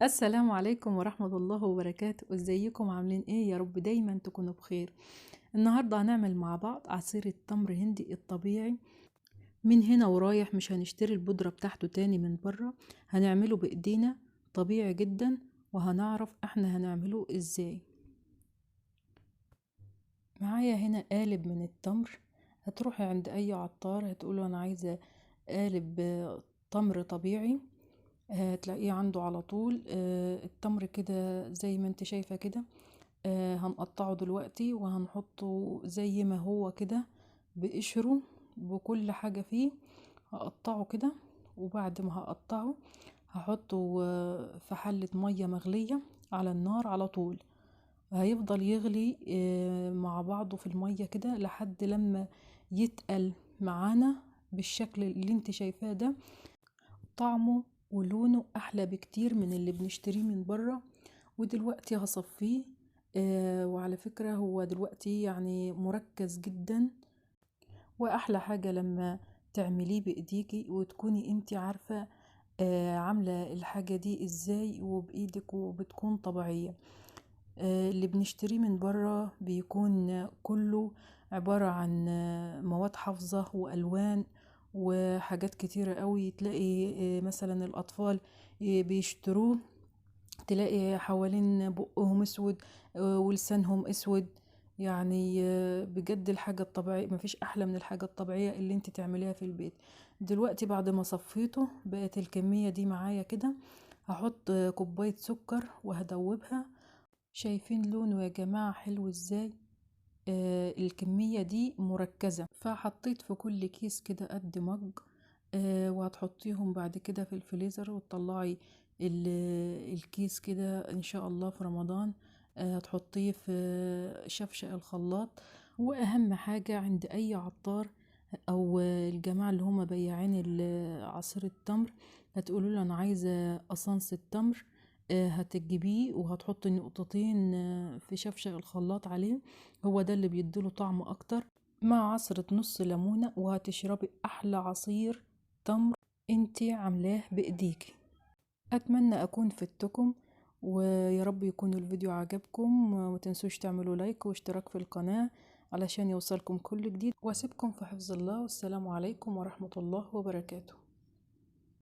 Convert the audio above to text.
السلام عليكم ورحمة الله وبركاته. ازيكم عاملين ايه؟ يا رب دايما تكونوا بخير. النهاردة هنعمل مع بعض عصير التمر هندي الطبيعي من هنا ورايح. مش هنشتري البودرة بتاعته تاني من بره، هنعمله بايدينا طبيعي جدا، وهنعرف احنا هنعمله ازاي. معايا هنا قالب من التمر. هتروحي عند اي عطار هتقوله انا عايزة قالب تمر طبيعي، هتلاقيه عنده على طول. التمر كده زي ما انت شايفة كده. هنقطعه دلوقتي وهنحطه زي ما هو كده بقشره بكل حاجة فيه. هقطعه كده، وبعد ما هقطعه هحطه في حلة مية مغلية على النار على طول. هيفضل يغلي مع بعضه في المية كده لحد لما يتقل معانا بالشكل اللي انت شايفاه ده. طعمه ولونه احلى بكتير من اللي بنشتريه من بره. ودلوقتي هصفيه. وعلى فكرة هو دلوقتي يعني مركز جدا. واحلى حاجة لما تعمليه بايديكي وتكوني انتي عارفة عاملة الحاجة دي ازاي وبايدك وبتكون طبيعية. اللي بنشتريه من بره بيكون كله عبارة عن مواد حافظة والوان وحاجات كتيرة قوي. تلاقي مثلا الاطفال بيشتروه، تلاقي حوالين بقهم اسود ولسانهم اسود. يعني بجد الحاجة الطبيعية مفيش احلى من الحاجة الطبيعية اللي انت تعمليها في البيت. دلوقتي بعد ما صفيته بقت الكمية دي معايا كده. هحط كوباية سكر وهدوبها. شايفين لونه يا جماعة حلو ازاي؟ الكمية دي مركزة، فحطيت في كل كيس كده قد مج. وهتحطيهم بعد كده في الفريزر وتطلعي الكيس كده ان شاء الله في رمضان. هتحطيه في شفشق الخلاط. واهم حاجة عند اي عطار او الجماعة اللي هم بياعين عصير التمر، هتقولوا له انا عايزة قصنص التمر. هتجيبيه وهتحطي نقطتين في شفشق الخلاط عليه. هو ده اللي بيديله طعم اكتر، مع عصرة نص ليمونة، وهتشربي احلى عصير تمر انتي عاملاه بايديكي. اتمنى اكون فدتكم، ويا رب يكون الفيديو عجبكم. وما تنسوش تعملوا لايك واشتراك في القناة علشان يوصلكم كل جديد. واسيبكم في حفظ الله، والسلام عليكم ورحمة الله وبركاته.